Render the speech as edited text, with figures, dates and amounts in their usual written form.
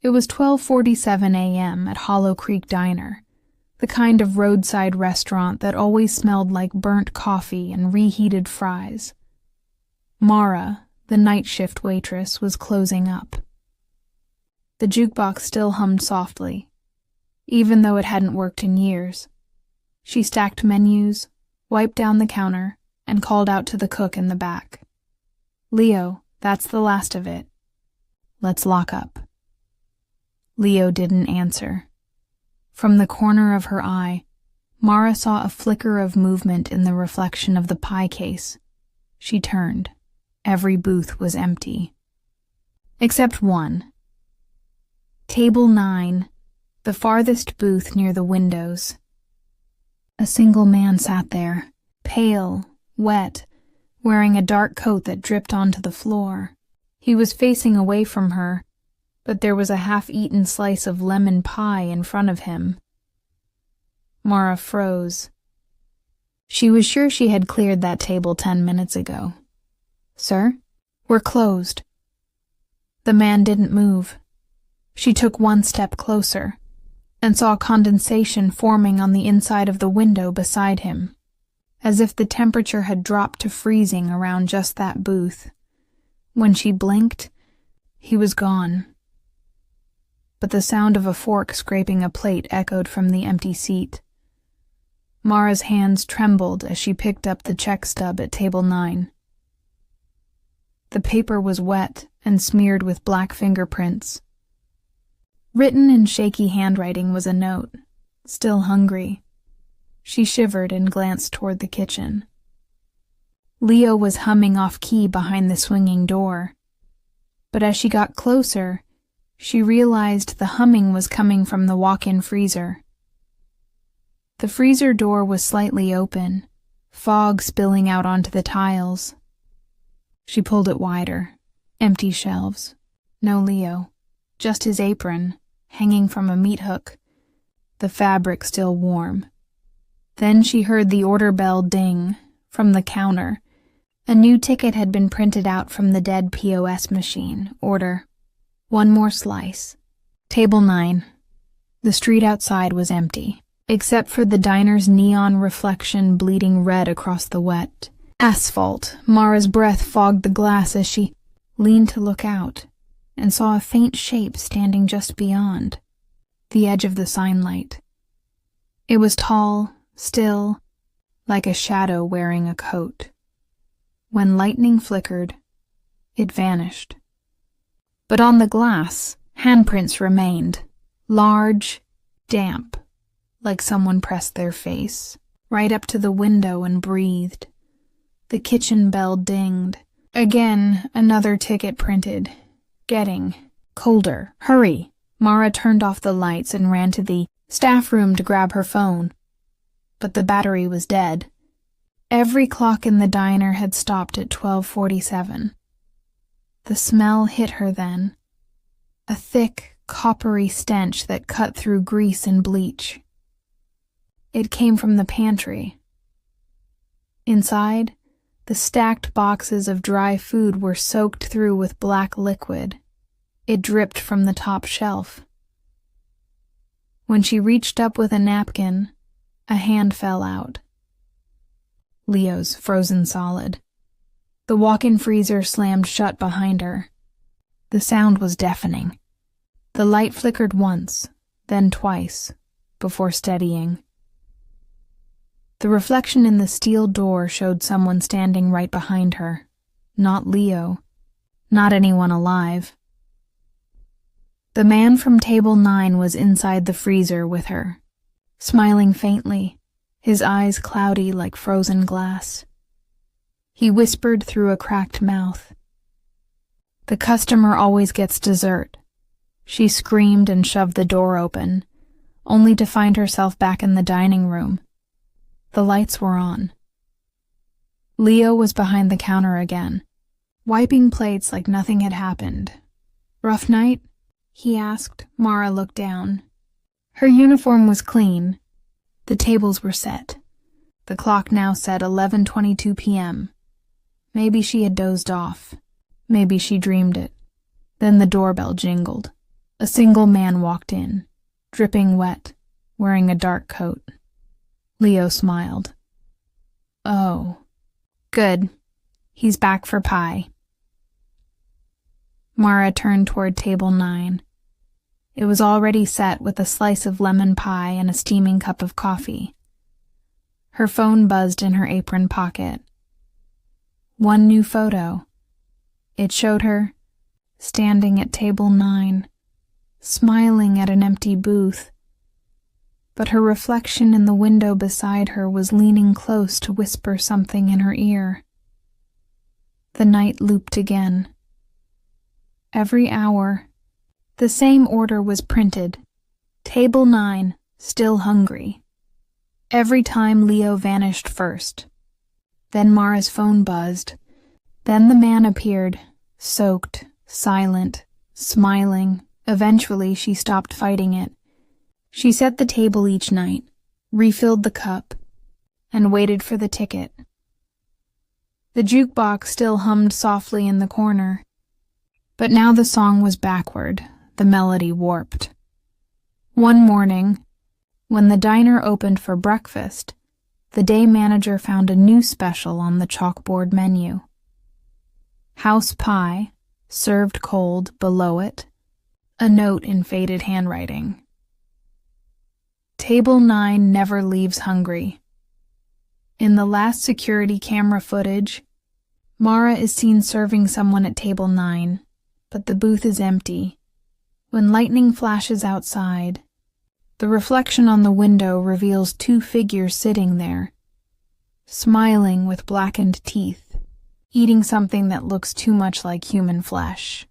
It was 12:47 a.m. at Hollow Creek Diner, the kind of roadside restaurant that always smelled like burnt coffee and reheated fries. Mara, the night shift waitress, was closing up. The jukebox still hummed softly, even though it hadn't worked in years. She stacked menus, wiped down the counter, and called out to the cook in the back. "Leo, that's the last of it. Let's lock up." Leo didn't answer. From the corner of her eye, Mara saw a flicker of movement in the reflection of the pie case. She turned. Every booth was empty. Except one. Table 9, the farthest booth near the windows. A single man sat there, pale, wet, wearing a dark coat that dripped onto the floor. He was facing away from her, but there was a half-eaten slice of lemon pie in front of him. Mara froze. She was sure she had cleared that table 10 minutes ago. "Sir, we're closed." The man didn't move. She took one step closer and saw condensation forming on the inside of the window beside him, as if the temperature had dropped to freezing around just that booth. When she blinked, he was gone. But the sound of a fork scraping a plate echoed from the empty seat. Mara's hands trembled as she picked up the check stub at table 9. The paper was wet and smeared with black fingerprints. Written in shaky handwriting was a note, "Still hungry." She shivered and glanced toward the kitchen. Leo was humming off-key behind the swinging door, but as she got closer, she realized the humming was coming from the walk-in freezer. The freezer door was slightly open, fog spilling out onto the tiles. She pulled it wider. Empty shelves. No Leo. Just his apron, hanging from a meat hook. The fabric still warm. Then she heard the order bell ding from the counter. A new ticket had been printed out from the dead POS machine. Order. One more slice. Table 9. The street outside was empty, except for the diner's neon reflection bleeding red across the wet asphalt. Mara's breath fogged the glass as she leaned to look out and saw a faint shape standing just beyond the edge of the sign light. It was tall, still, like a shadow wearing a coat. When lightning flickered, it vanished. But on the glass, handprints remained, large, damp, like someone pressed their face right up to the window and breathed. The kitchen bell dinged. Again, another ticket printed. Getting colder. Hurry! Mara turned off the lights and ran to the staff room to grab her phone. But the battery was dead. Every clock in the diner had stopped at 12:47. The smell hit her then. A thick, coppery stench that cut through grease and bleach. It came from the pantry. Inside, the stacked boxes of dry food were soaked through with black liquid. It dripped from the top shelf. When she reached up with a napkin, a hand fell out. Leo's, frozen solid. The walk-in freezer slammed shut behind her. The sound was deafening. The light flickered once, then twice, before steadying. The reflection in the steel door showed someone standing right behind her. Not Leo. Not anyone alive. The man from table 9 was inside the freezer with her, smiling faintly, his eyes cloudy like frozen glass. He whispered through a cracked mouth. "The customer always gets dessert." She screamed and shoved the door open, only to find herself back in the dining room. The lights were on. Leo was behind the counter again, wiping plates like nothing had happened. "Rough night?" he asked. Mara looked down. Her uniform was clean. The tables were set. The clock now said 11:22 p.m. Maybe she had dozed off. Maybe she dreamed it. Then the doorbell jingled. A single man walked in, dripping wet, wearing a dark coat. Leo smiled. Oh, good. He's back for pie. Mara turned toward table 9. It was already set with a slice of lemon pie and a steaming cup of coffee. Her phone buzzed in her apron pocket. One new photo. It showed her, standing at table 9, smiling at an empty booth. But her reflection in the window beside her was leaning close to whisper something in her ear. The night looped again. Every hour, the same order was printed. Table 9, still hungry. Every time Leo vanished first. Then Mara's phone buzzed. Then the man appeared, soaked, silent, smiling. Eventually, she stopped fighting it. She set the table each night, refilled the cup, and waited for the ticket. The jukebox still hummed softly in the corner, but now the song was backward, the melody warped. One morning, when the diner opened for breakfast, the day manager found a new special on the chalkboard menu. House pie, served cold, below it, a note in faded handwriting. Table 9 never leaves hungry. In the last security camera footage, Mara is seen serving someone at table 9, but the booth is empty. When lightning flashes outside, the reflection on the window reveals 2 figures sitting there, smiling with blackened teeth, eating something that looks too much like human flesh.